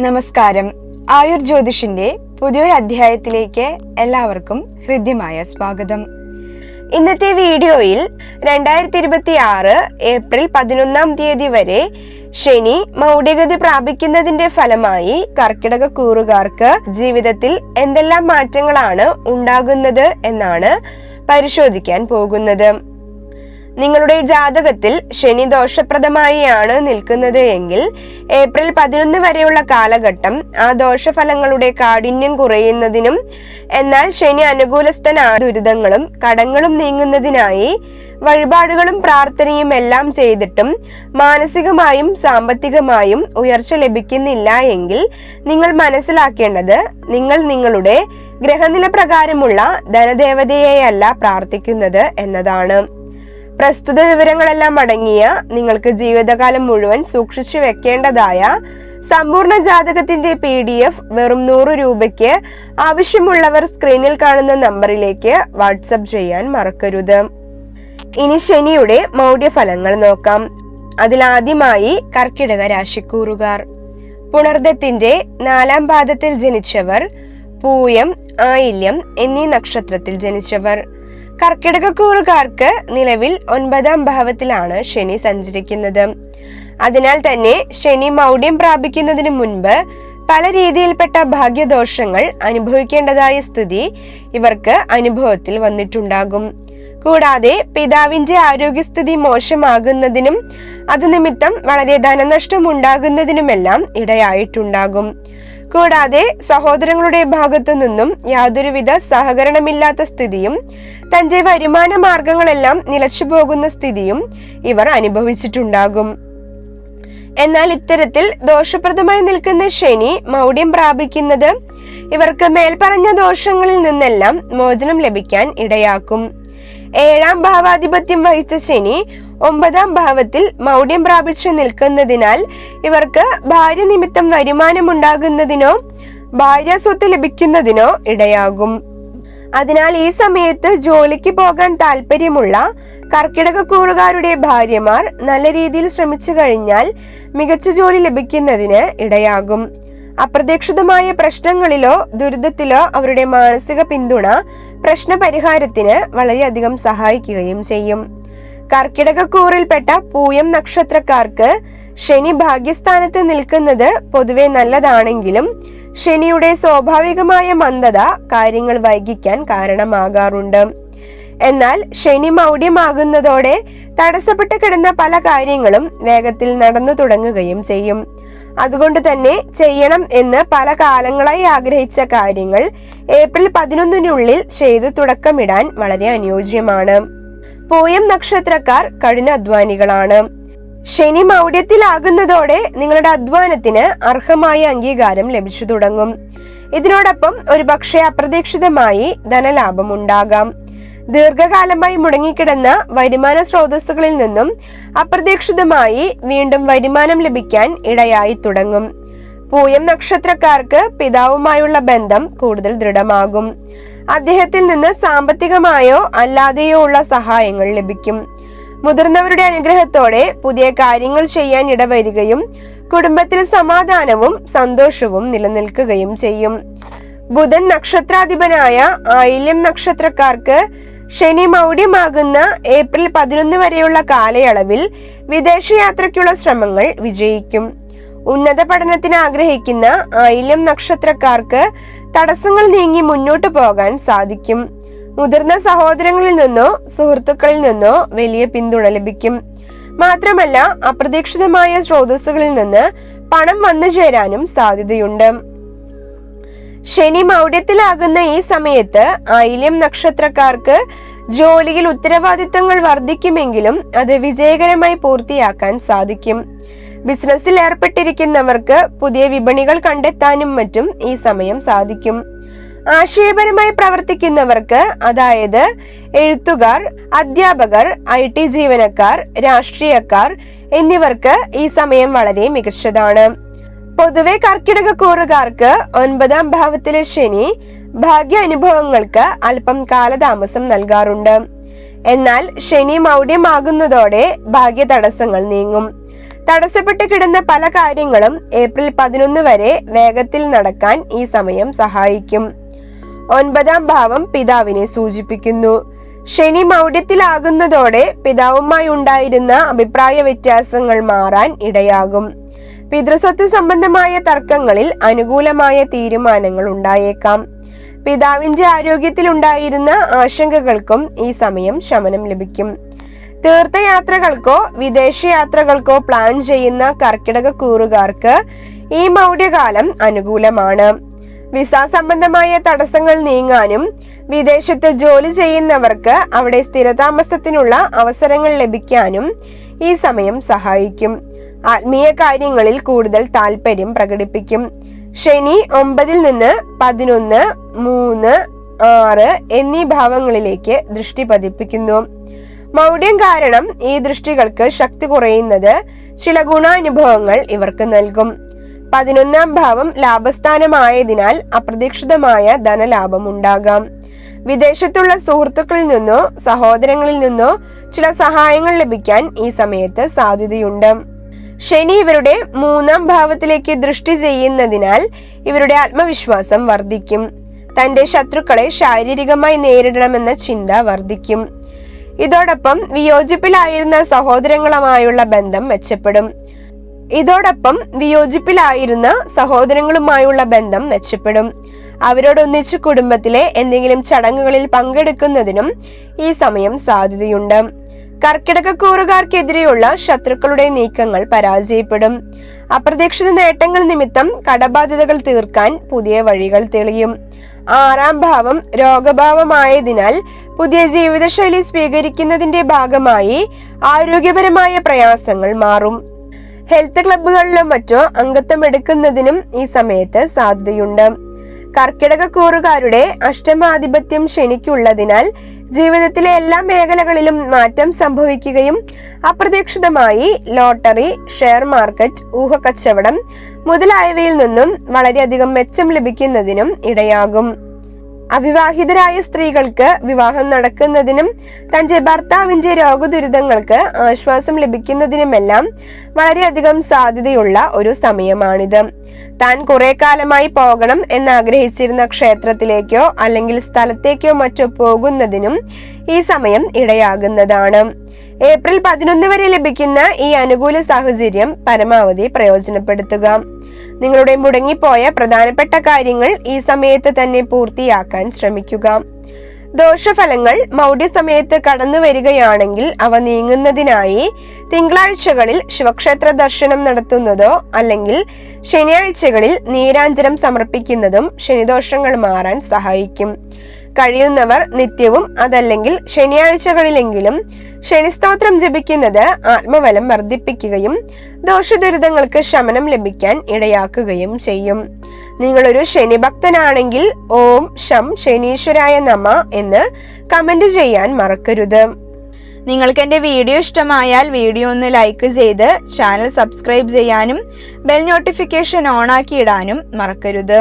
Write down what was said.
നമസ്കാരം. ആയുർ ജ്യോതിഷിന്റെ പുതിയൊരു അധ്യായത്തിലേക്ക് എല്ലാവർക്കും ഹൃദ്യമായ സ്വാഗതം. ഇന്നത്തെ വീഡിയോയിൽ 2026 ഏപ്രിൽ 11 വരെ ശനി മൗഢ്യഗതി പ്രാപിക്കുന്നതിന്റെ ഫലമായി കർക്കിടക കൂറുകാർക്ക് ജീവിതത്തിൽ എന്തെല്ലാം മാറ്റങ്ങളാണ് ഉണ്ടാകുന്നത് എന്നാണ് പരിശോധിക്കാൻ പോകുന്നത്. നിങ്ങളുടെ ജാതകത്തിൽ ശനി ദോഷപ്രദമായാണ് നിൽക്കുന്നത് എങ്കിൽ ഏപ്രിൽ 11 വരെയുള്ള കാലഘട്ടം ആ ദോഷഫലങ്ങളുടെ കാഠിന്യം കുറയുന്നതിനും എന്നാൽ ശനി അനുകൂലസ്ഥനായ ദുരിതങ്ങളും കടങ്ങളും നീങ്ങുന്നതിനായി വഴിപാടുകളും പ്രാർത്ഥനയും എല്ലാം ചെയ്തിട്ടും മാനസികമായും സാമ്പത്തികമായും ഉയർച്ച ലഭിക്കുന്നില്ല എങ്കിൽ നിങ്ങൾ മനസ്സിലാക്കേണ്ടത് നിങ്ങൾ നിങ്ങളുടെ ഗ്രഹനില പ്രകാരമുള്ള ധനദേവതയെയല്ല പ്രാർത്ഥിക്കുന്നത് എന്നതാണ്. പ്രസ്തുത വിവരങ്ങളെല്ലാം അടങ്ങിയ നിങ്ങൾക്ക് ജീവിതകാലം മുഴുവൻ സൂക്ഷിച്ചു വെക്കേണ്ടതായ സമ്പൂർണ്ണ ജാതകത്തിന്റെ PDF വെറും 100 രൂപയ്ക്ക് ആവശ്യമുള്ളവർ സ്ക്രീനിൽ കാണുന്ന നമ്പറിലേക്ക് വാട്സപ്പ് ചെയ്യാൻ മറക്കരുത്. ഇനി ശനിയുടെ മൗഢ്യഫലങ്ങൾ നോക്കാം. അതിലാദ്യമായി കർക്കിടക രാശിക്കൂറുകാർ. പുണർദത്തിന്റെ 4ാം പാദത്തിൽ ജനിച്ചവർ, പൂയം, ആയില്യം എന്നീ നക്ഷത്രത്തിൽ ജനിച്ചവർ. കർക്കിടകക്കൂറുകാർക്ക് നിലവിൽ 9ാം ഭാവത്തിലാണ് ശനി സഞ്ചരിക്കുന്നത്. അതിനാൽ തന്നെ ശനി മൗഢ്യം പ്രാപിക്കുന്നതിന് മുൻപ് പല രീതിയിൽപ്പെട്ട ഭാഗ്യദോഷങ്ങൾ അനുഭവിക്കേണ്ടതായ സ്ഥിതി ഇവർക്ക് അനുഭവത്തിൽ വന്നിട്ടുണ്ടാകും. കൂടാതെ പിതാവിന്റെ ആരോഗ്യസ്ഥിതി മോശമാകുന്നതിനും അത് നിമിത്തം വളരെ ധനനഷ്ടം ഉണ്ടാകുന്നതിനുമെല്ലാം ഇടയായിട്ടുണ്ടാകും. കൂടാതെ സഹോദരങ്ങളുടെ ഭാഗത്തു നിന്നും യാതൊരുവിധ സഹകരണമില്ലാത്ത സ്ഥിതിയും തന്റെ വരുമാന മാർഗങ്ങളെല്ലാം നിലച്ചു പോകുന്ന സ്ഥിതിയും ഇവർ അനുഭവിച്ചിട്ടുണ്ടാകും. എന്നാൽ ഇത്തരത്തിൽ ദോഷപ്രദമായി നിൽക്കുന്ന ശനി മൗഢ്യം പ്രാപിക്കുന്നത് ഇവർക്ക് മേൽപ്പറഞ്ഞ ദോഷങ്ങളിൽ നിന്നെല്ലാം മോചനം ലഭിക്കാൻ ഇടയാക്കും. 7ാം ഭാവാധിപത്യം വഹിച്ച ശനി 9ാം ഭാവത്തിൽ മൗഢ്യം പ്രാപിച്ചു നിൽക്കുന്നതിനാൽ ഇവർക്ക് ഭാര്യ നിമിത്തം വരുമാനമുണ്ടാകുന്നതിനോ ഭാര്യ സ്വത്ത് ലഭിക്കുന്നതിനോ ഇടയാകും. അതിനാൽ ഈ സമയത്ത് ജോലിക്ക് പോകാൻ താല്പര്യമുള്ള കർക്കിടകക്കൂറുകാരുടെ ഭാര്യമാർ നല്ല രീതിയിൽ ശ്രമിച്ചു കഴിഞ്ഞാൽ മികച്ച ജോലി ലഭിക്കുന്നതിന് ഇടയാകും. അപ്രതീക്ഷിതമായ പ്രശ്നങ്ങളിലോ ദുരിതത്തിലോ അവരുടെ മാനസിക പിന്തുണ പ്രശ്ന പരിഹാരത്തിന് വളരെയധികം സഹായിക്കുകയും ചെയ്യും. കർക്കിടകക്കൂറിൽപ്പെട്ട പൂയം നക്ഷത്രക്കാർക്ക് ശനി ഭാഗ്യസ്ഥാനത്ത് നിൽക്കുന്നത് പൊതുവെ നല്ലതാണെങ്കിലും ശനിയുടെ സ്വാഭാവികമായ മന്ദത കാര്യങ്ങൾ വൈകിക്കാൻ കാരണമാകാറുണ്ട്. എന്നാൽ ശനി മൗഢ്യമാകുന്നതോടെ തടസ്സപ്പെട്ട് കിടന്ന പല കാര്യങ്ങളും വേഗത്തിൽ നടന്നു തുടങ്ങുകയും ചെയ്യും. അതുകൊണ്ട് തന്നെ ചെയ്യണം എന്ന് പല കാലങ്ങളായി ആഗ്രഹിച്ച കാര്യങ്ങൾ ഏപ്രിൽ 11 ചെയ്തു തുടക്കമിടാൻ വളരെ അനുയോജ്യമാണ്. പൂയം നക്ഷത്രക്കാർ കഠിനാധ്വാനികളാണ്. ശനി മൗഢ്യത്തിലാകുന്നതോടെ നിങ്ങളുടെ അധ്വാനത്തിന് അർഹമായ അംഗീകാരം ലഭിച്ചു തുടങ്ങും. ഇതിനോടൊപ്പം ഒരുപക്ഷെ അപ്രതീക്ഷിതമായി ധനലാഭം ഉണ്ടാകാം. ദീർഘകാലമായി മുടങ്ങിക്കിടന്ന വരുമാന സ്രോതസ്സുകളിൽ നിന്നും അപ്രതീക്ഷിതമായി വീണ്ടും വരുമാനം ലഭിക്കാൻ ഇടയായി തുടങ്ങും. പൂയം നക്ഷത്രക്കാർക്ക് പിതാവുമായുള്ള ബന്ധം കൂടുതൽ ദൃഢമാകും. അദ്ദേഹത്തിൽ നിന്ന് സാമ്പത്തികമായോ അല്ലാതെയോ ഉള്ള സഹായങ്ങൾ ലഭിക്കും. മുതിർന്നവരുടെ അനുഗ്രഹത്തോടെ പുതിയ കാര്യങ്ങൾ ചെയ്യാൻ ഇടവരികയും കുടുംബത്തിൽ സമാധാനവും സന്തോഷവും നിലനിൽക്കുകയും ചെയ്യും. ബുധൻ നക്ഷത്രാധിപനായ ആയില്യം നക്ഷത്രക്കാർക്ക് ശനി മൗഢ്യമാകുന്ന ഏപ്രിൽ 11 വരെയുള്ള കാലയളവിൽ വിദേശയാത്രയ്ക്കുള്ള ശ്രമങ്ങൾ വിജയിക്കും. ഉന്നത പഠനത്തിന് ആഗ്രഹിക്കുന്ന ആയില്യം നക്ഷത്രക്കാർക്ക് തടസ്സങ്ങൾ നീങ്ങി മുന്നോട്ട് പോകാൻ സാധിക്കും. മുതിർന്ന സഹോദരങ്ങളിൽ നിന്നോ സുഹൃത്തുക്കളിൽ നിന്നോ വലിയ പിന്തുണ ലഭിക്കും. മാത്രമല്ല അപ്രതീക്ഷിതമായ സ്രോതസ്സുകളിൽ നിന്ന് പണം വന്നു ചേരാനും സാധ്യതയുണ്ട്. ശനി മൗഢ്യത്തിലാകുന്ന ഈ സമയത്ത് ആയില്യം നക്ഷത്രക്കാർക്ക് ജോലിയിൽ ഉത്തരവാദിത്തങ്ങൾ വർദ്ധിക്കുമെങ്കിലും അത് വിജയകരമായി പൂർത്തിയാക്കാൻ സാധിക്കും. ബിസിനസ്സിൽ ഏർപ്പെട്ടിരിക്കുന്നവർക്ക് പുതിയ വിപണികൾ കണ്ടെത്താനും മറ്റും ഈ സമയം സാധിക്കും. ആശയപരമായി പ്രവർത്തിക്കുന്നവർക്ക്, അതായത് എഴുത്തുകാർ, അധ്യാപകർ, IT ജീവനക്കാർ, രാഷ്ട്രീയക്കാർ എന്നിവർക്ക് ഈ സമയം വളരെ മികച്ചതാണ്. പൊതുവെ കർക്കിടകക്കൂറുകാർക്ക് 9ാം ഭാവത്തിലെ ശനി ഭാഗ്യ അനുഭവങ്ങൾക്ക് അല്പം കാലതാമസം നൽകാറുണ്ട്. എന്നാൽ ശനി മൗഢ്യമാകുന്നതോടെ ഭാഗ്യ തടസ്സങ്ങൾ നീങ്ങും. തടസ്സപ്പെട്ട് കിടന്ന പല കാര്യങ്ങളും ഏപ്രിൽ 11 വരെ വേഗത്തിൽ നടക്കാൻ ഈ സമയം സഹായിക്കും. 9ാം ഭാവം പിതാവിനെ സൂചിപ്പിക്കുന്നു. ശനി മൗഢ്യത്തിലാകുന്നതോടെ പിതാവുമായി ഉണ്ടായിരുന്ന അഭിപ്രായ വ്യത്യാസങ്ങൾ മാറാൻ ഇടയാകും. പിതൃസ്വത്ത് സംബന്ധമായ തർക്കങ്ങളിൽ അനുകൂലമായ തീരുമാനങ്ങൾ ഉണ്ടായേക്കാം. പിതാവിന്റെ ആരോഗ്യത്തിൽ ഉണ്ടായിരുന്ന ആശങ്കകൾക്കും ഈ സമയം ശമനം ലഭിക്കും. തീർത്ഥയാത്രകൾക്കോ വിദേശയാത്രകൾക്കോ പ്ലാൻ ചെയ്യുന്ന കർക്കിടക കൂറുകാർക്ക് ഈ മൗഢ്യകാലം അനുകൂലമാണ്. വിസ സംബന്ധമായ തടസ്സങ്ങൾ നീങ്ങാനും വിദേശത്ത് ജോലി ചെയ്യുന്നവർക്ക് അവിടെ സ്ഥിരതാമസത്തിനുള്ള അവസരങ്ങൾ ലഭിക്കാനും ഈ സമയം സഹായിക്കും. ആത്മീയ കാര്യങ്ങളിൽ കൂടുതൽ താല്പര്യം പ്രകടിപ്പിക്കും. ശനി 9 നിന്ന് 11, 3, 6 എന്നീ ഭാവങ്ങളിലേക്ക് ദൃഷ്ടി പതിപ്പിക്കുന്നു. മൗഢ്യം കാരണം ഈ ദൃഷ്ടികൾക്ക് ശക്തി കുറയുന്നത് ചില ഗുണാനുഭവങ്ങൾ ഇവർക്ക് നൽകും. 11ാം ഭാവം ലാഭസ്ഥാനമായതിനാൽ അപ്രതീക്ഷിതമായ ധനലാഭം ഉണ്ടാകാം. വിദേശത്തുള്ള സുഹൃത്തുക്കളിൽ നിന്നോ സഹോദരങ്ങളിൽ നിന്നോ ചില സഹായങ്ങൾ ലഭിക്കാൻ ഈ സമയത്ത് സാധ്യതയുണ്ട്. ശനി ഇവരുടെ 3ാം ഭാവത്തിലേക്ക് ദൃഷ്ടി ചെയ്യുന്നതിനാൽ ഇവരുടെ ആത്മവിശ്വാസം വർദ്ധിക്കും. തന്റെ ശത്രുക്കളെ ശാരീരികമായി നേരിടണമെന്ന ചിന്ത വർദ്ധിക്കും. ഇതോടൊപ്പം വിയോജിപ്പിലായിരുന്ന സഹോദരങ്ങളുമായുള്ള ബന്ധം മെച്ചപ്പെടും. അവരോടൊന്നിച്ച് കുടുംബത്തിലെ എന്തെങ്കിലും ചടങ്ങുകളിൽ പങ്കെടുക്കുന്നതിനും ഈ സമയം സാധ്യതയുണ്ട്. കർക്കിടക കൂറുകാർക്കെതിരെയുള്ള ശത്രുക്കളുടെ നീക്കങ്ങൾ പരാജയപ്പെടും. അപ്രതീക്ഷിത നേട്ടങ്ങൾ നിമിത്തം കടബാധ്യതകൾ തീർക്കാൻ പുതിയ വഴികൾ തെളിയും. 6ാം ഭാവം രോഗഭാവമായതിനാൽ പുതിയ ജീവിതശൈലി സ്വീകരിക്കുന്നതിന്റെ ഭാഗമായി ആരോഗ്യപരമായ പ്രയാസങ്ങൾ മാറും. ഹെൽത്ത് ക്ലബ്ബുകളിലും മറ്റോ അംഗത്വം എടുക്കുന്നതിനും ഈ സമയത്ത് സാധ്യതയുണ്ട്. കർക്കിടക കൂറുകാരുടെ അഷ്ടമാധിപത്യം ശനിക്കുള്ളതിനാൽ ജീവിതത്തിലെ എല്ലാ മേഖലകളിലും മാറ്റം സംഭവിക്കുകയും അപ്രതീക്ഷിതമായി ലോട്ടറി, ഷെയർ മാർക്കറ്റ്, ഊഹക്കച്ചവടം മുതലായവയിൽ നിന്നും വളരെയധികം മെച്ചം ലഭിക്കുന്നതിനും ഇടയാകും. അവിവാഹിതരായ സ്ത്രീകൾക്ക് വിവാഹം നടക്കുന്നതിനും തന്റെ ഭർത്താവിന്റെ രോഗദുരിതങ്ങൾക്ക് ആശ്വാസം ലഭിക്കുന്നതിനുമെല്ലാം വളരെയധികം സാധ്യതയുള്ള ഒരു സമയമാണിത്. താൻ കുറെ കാലമായി പോകണം എന്നാഗ്രഹിച്ചിരുന്ന ക്ഷേത്രത്തിലേക്കോ അല്ലെങ്കിൽ സ്ഥലത്തേക്കോ മറ്റോ പോകുന്നതിനും ഈ സമയം ഇടയാകുന്നതാണ്. ഏപ്രിൽ 11 വരെ ലഭിക്കുന്ന ഈ അനുകൂല സാഹചര്യം പരമാവധി പ്രയോജനപ്പെടുത്തുക. നിങ്ങളുടെ മുടങ്ങിപ്പോയ പ്രധാനപ്പെട്ട കാര്യങ്ങൾ ഈ സമയത്ത് തന്നെ പൂർത്തിയാക്കാൻ ശ്രമിക്കുക. ദോഷഫലങ്ങൾ മൗഢ്യ സമയത്ത് കടന്നു വരികയാണെങ്കിൽ അവ നീങ്ങുന്നതിനായി തിങ്കളാഴ്ചകളിൽ ശിവക്ഷേത്ര ദർശനം നടത്തുന്നതോ അല്ലെങ്കിൽ ശനിയാഴ്ചകളിൽ നീരാഞ്ജനം സമർപ്പിക്കുന്നതും ശനിദോഷങ്ങൾ മാറാൻ സഹായിക്കും. കഴിയുന്നവർ നിത്യവും അതല്ലെങ്കിൽ ശനിയാഴ്ചകളിലെങ്കിലും ശനിസ്തോത്രം ജപിക്കുന്നത് ആത്മബലം വർദ്ധിപ്പിക്കുകയും ദോഷദുരിതങ്ങൾക്ക് ശമനം ലഭിക്കാൻ ഇടയാക്കുകയും ചെയ്യും. നിങ്ങളൊരു ശനി ഭക്തനാണെങ്കിൽ ഓം ശം ശനീശ്വരായ നമ എന്ന് കമന്റ് ചെയ്യാൻ മറക്കരുത്. നിങ്ങൾക്ക് എൻ്റെ വീഡിയോ ഇഷ്ടമായാൽ വീഡിയോ ഒന്ന് ലൈക്ക് ചെയ്ത് ചാനൽ സബ്സ്ക്രൈബ് ചെയ്യാനും ബെൽ നോട്ടിഫിക്കേഷൻ ഓൺ ആക്കി ഇടാനും മറക്കരുത്.